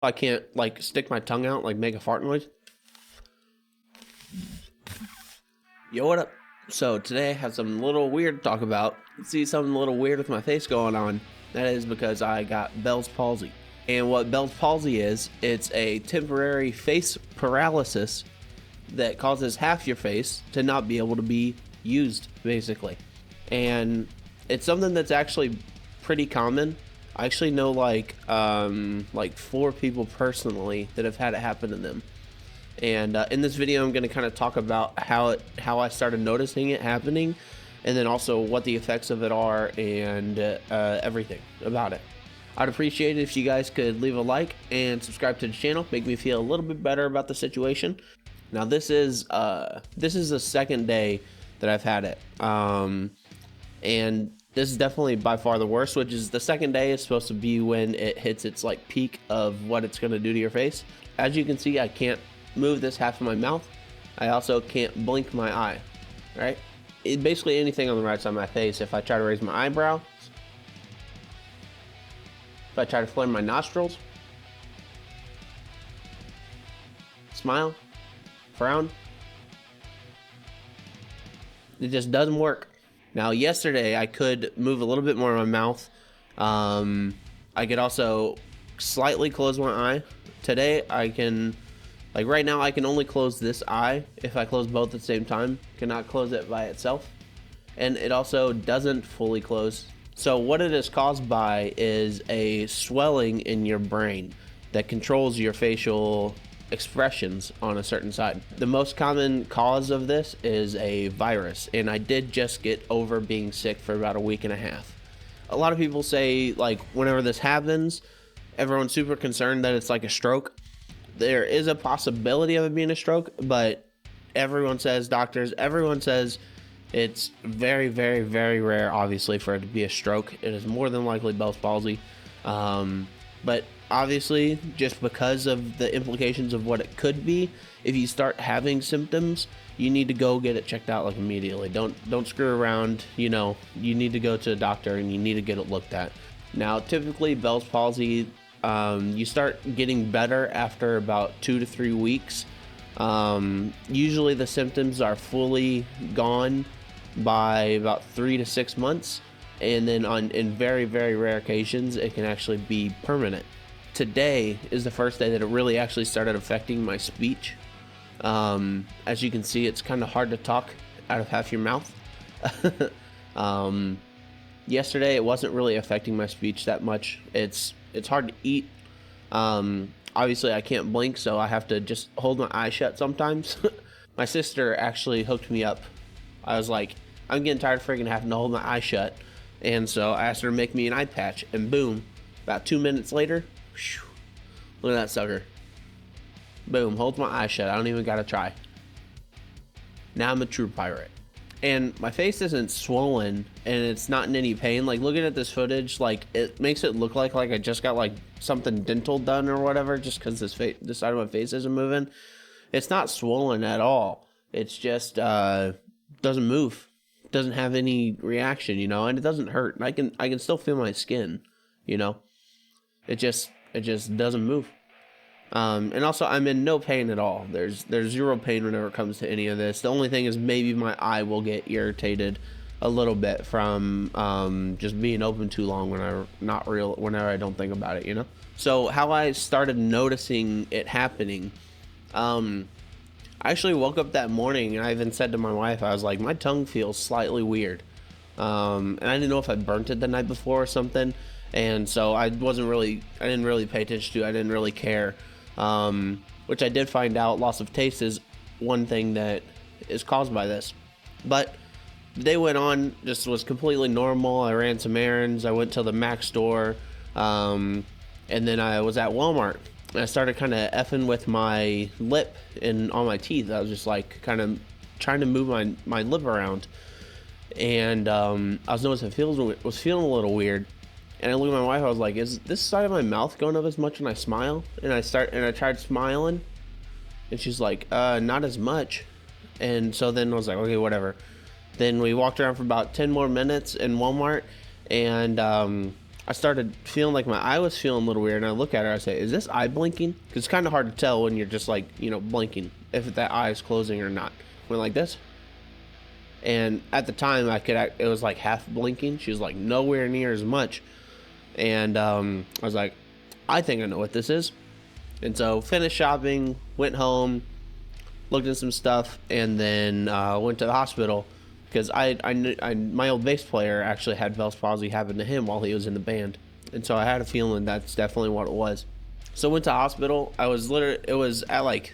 I can't like stick my tongue out, like make a fart noise. Yo, what up? So today I have something a little weird to talk about. See something a little weird with my face going on. That is because I got Bell's palsy. And what Bell's palsy is, it's a temporary face paralysis that causes half your face to not be able to be used, basically. And it's something that's actually pretty common. I actually know like 4 people personally that have had it happen to them. And in this video, I'm going to kind of talk about how I started noticing it happening, and then also what the effects of it are, and everything about it. I'd appreciate it if you guys could leave a like and subscribe to the channel, make me feel a little bit better about the situation. Now this is the second day that I've had it, and this is definitely by far the worst. Which is the second day is supposed to be when it hits its like peak of what it's going to do to your face. As you can see, I can't move this half of my mouth. I also can't blink my eye. Right? Basically anything on the right side of my face. If I try to raise my eyebrow, if I try to flare my nostrils, smile, frown, it just doesn't work. Now yesterday I could move a little bit more of my mouth. I could also slightly close my eye. Today I can, like right now, I can only close this eye. If I close both at the same time, cannot close it by itself. And it also doesn't fully close. So what it is caused by is a swelling in your brain that controls your facial expressions on a certain side. The most common cause of this is a virus, and I did just get over being sick for about a week and a half. A lot of people say like whenever this happens, everyone's super concerned that it's like a stroke. There is a possibility of it being a stroke, but everyone says it's very, very, very rare, obviously, for it to be a stroke. It is more than likely Bell's palsy. But obviously, just because of the implications of what it could be, if you start having symptoms, you need to go get it checked out like immediately. Don't screw around. You know, you need to go to a doctor and you need to get it looked at. Now, typically Bell's palsy, you start getting better after about 2 to 3 weeks. Usually the symptoms are fully gone by about 3 to 6 months, and then in very, very rare occasions it can actually be permanent. Today is the first day that it really actually started affecting my speech. As you can see, it's kind of hard to talk out of half your mouth. Yesterday it wasn't really affecting my speech that much. It's hard to eat. Obviously I can't blink, so I have to just hold my eye shut sometimes. My sister actually hooked me up. I was like, I'm getting tired of freaking having to hold my eye shut, and so I asked her to make me an eye patch, and boom, about 2 minutes later, whew, look at that sucker. Boom, holds my eye shut. I don't even gotta try. Now I'm a true pirate. And my face isn't swollen, and it's not in any pain. Like, looking at this footage, like, it makes it look like I just got like something dental done or whatever, just because this side of my face isn't moving. It's not swollen at all. It's just doesn't move, doesn't have any reaction, you know, and it doesn't hurt. I can still feel my skin, you know. It just doesn't move. And also, I'm in no pain at all. There's zero pain whenever it comes to any of this. The only thing is maybe my eye will get irritated a little bit from just being open too long whenever I don't think about it, you know. So how I started noticing it happening, I actually woke up that morning and I even said to my wife, I was like, my tongue feels slightly weird, and I didn't know if I burnt it the night before or something, and so I didn't really pay attention to it. I didn't really care. Which I did find out loss of taste is one thing that is caused by this. But the day went on, just was completely normal. I ran some errands. I went to the Mac store, and then I was at Walmart. And I started kind of effing with my lip and on my teeth. I was just like kind of trying to move my lip around, and I was noticing it was feeling a little weird. And I looked at my wife, I was like, is this side of my mouth going up as much when I smile? And I tried smiling, and she's like, not as much. And so then I was like, okay, whatever. Then we walked around for about 10 more minutes in Walmart, and I started feeling like my eye was feeling a little weird, and I look at her, I say, is this eye blinking? Because it's kind of hard to tell when you're just like, you know, blinking, if that eye is closing or not. Went like this. And at the time, it was like half blinking. She was like nowhere near as much. And I was like, I think I know what this is. And so finished shopping, went home, looked at some stuff, and then went to the hospital. Because my old bass player actually had Bell's palsy happen to him while he was in the band. And so I had a feeling that's definitely what it was. So went to hospital. It was at like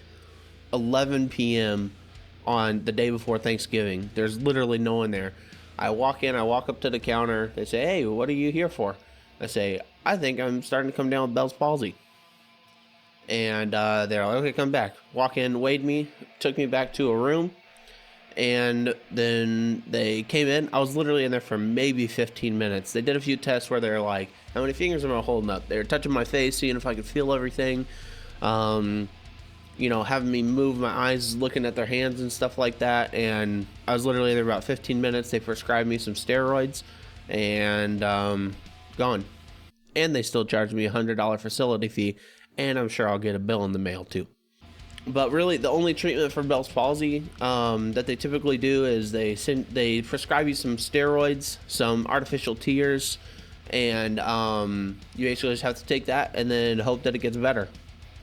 11 p.m. on the day before Thanksgiving. There's literally no one there. I walk up to the counter. They say, hey, what are you here for? I say, I think I'm starting to come down with Bell's palsy. And they're like, okay, come back. Walk in, weighed me, took me back to a room. And then they came in. I was literally in there for maybe 15 minutes. They did a few tests where they're like, how many fingers am I holding up? They were touching my face, seeing if I could feel everything. You know, having me move my eyes, looking at their hands and stuff like that. And I was literally there about 15 minutes. They prescribed me some steroids and gone. And they still charged me a $100 facility fee. And I'm sure I'll get a bill in the mail too. But really, the only treatment for Bell's palsy that they typically do is they prescribe you some steroids, some artificial tears, and you basically just have to take that and then hope that it gets better.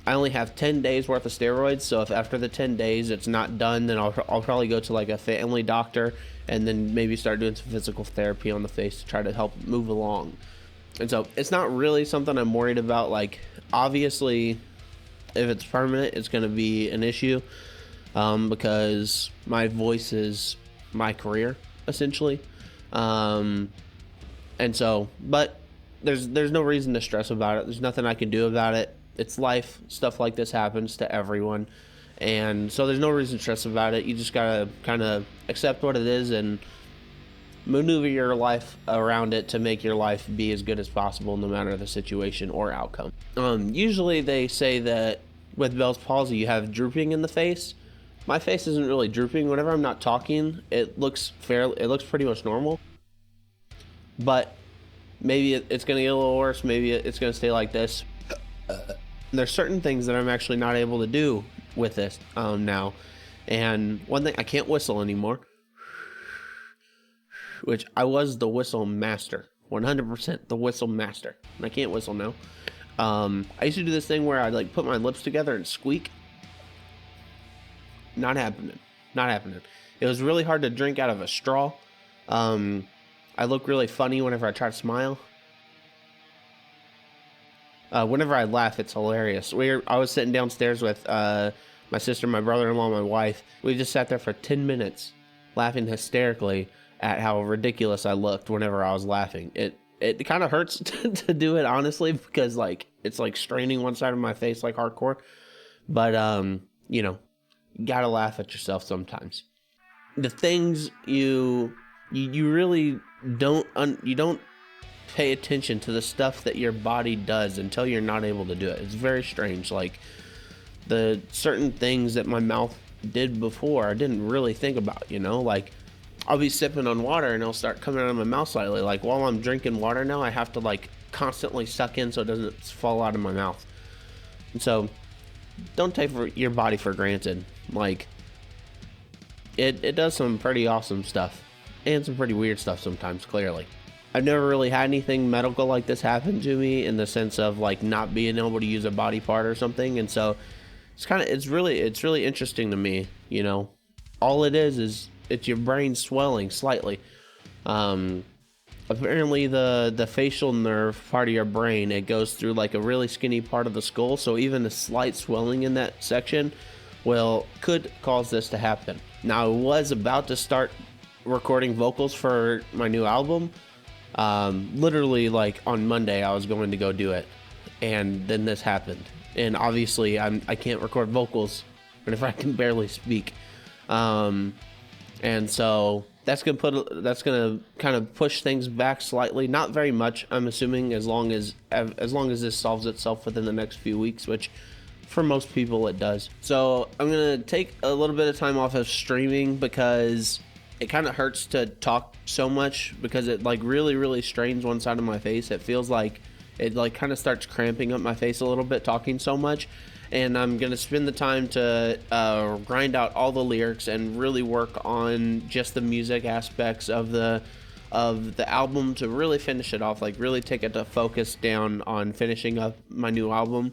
I only have 10 days worth of steroids, so if after the 10 days it's not done, then I'll probably go to like a family doctor and then maybe start doing some physical therapy on the face to try to help move along. And so it's not really something I'm worried about. Like, obviously, if it's permanent, it's going to be an issue because my voice is my career, essentially. And so, but there's no reason to stress about it. There's nothing I can do about it. It's life. Stuff like this happens to everyone. And so there's no reason to stress about it. You just got to kind of accept what it is and maneuver your life around it to make your life be as good as possible no matter the situation or outcome. Usually they say that with Bell's palsy you have drooping in the face. My face isn't really drooping. Whenever I'm not talking, it looks pretty much normal. But maybe it's going to get a little worse. Maybe it's going to stay like this. There's certain things that I'm actually not able to do with this now. And one thing, I can't whistle anymore. Which I was the whistle master, 100% the whistle master, and I can't whistle now. I used to do this thing where I'd like put my lips together and squeak. Not happening. It was really hard to drink out of a straw. I look really funny whenever I try to smile. Whenever I laugh, it's hilarious. I was sitting downstairs with my sister, my brother-in-law, my wife. We just sat there for 10 minutes laughing hysterically at how ridiculous I looked whenever I was laughing. It kind of hurts to do it, honestly, because like it's like straining one side of my face like hardcore. But you know, you gotta laugh at yourself sometimes. The things you really don't pay attention to the stuff that your body does until you're not able to do it. It's very strange. Like the certain things that my mouth did before, I didn't really think about, you know, like I'll be sipping on water and it'll start coming out of my mouth slightly. Like while I'm drinking water now, I have to like constantly suck in so it doesn't fall out of my mouth. And so don't take your body for granted. Like it does some pretty awesome stuff and some pretty weird stuff sometimes, clearly. I've never really had anything medical like this happen to me in the sense of like not being able to use a body part or something. And so it's really interesting to me, you know. All it is it's your brain swelling slightly. Apparently the facial nerve part of your brain, it goes through like a really skinny part of the skull, so even a slight swelling in that section could cause this to happen. Now I was about to start recording vocals for my new album. Literally like on Monday I was going to go do it, and then this happened. And obviously I can't record vocals whenever I can barely speak. And so that's gonna kind of push things back slightly, not very much, I'm assuming, as long as this solves itself within the next few weeks, which for most people it does. So I'm gonna take a little bit of time off of streaming because it kind of hurts to talk so much because it like really strains one side of my face. It feels like it like kind of starts cramping up my face a little bit talking so much. And I'm gonna spend the time to grind out all the lyrics and really work on just the music aspects of the album to really finish it off, like really take it to focus down on finishing up my new album,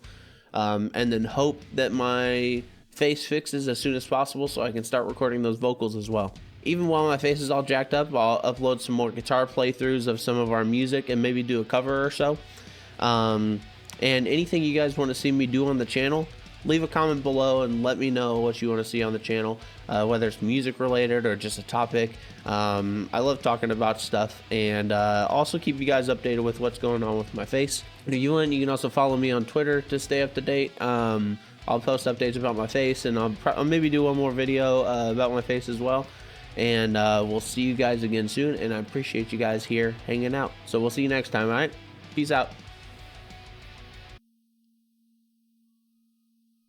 and then hope that my face fixes as soon as possible so I can start recording those vocals as well. Even while my face is all jacked up, I'll upload some more guitar playthroughs of some of our music and maybe do a cover or so. And anything you guys want to see me do on the channel, leave a comment below and let me know what you want to see on the channel, whether it's music related or just a topic. I love talking about stuff, and also keep you guys updated with what's going on with my face. If you want, you can also follow me on Twitter to stay up to date. I'll post updates about my face, and I'll maybe do one more video about my face as well. And we'll see you guys again soon, and I appreciate you guys here hanging out. So we'll see you next time, all right? Peace out.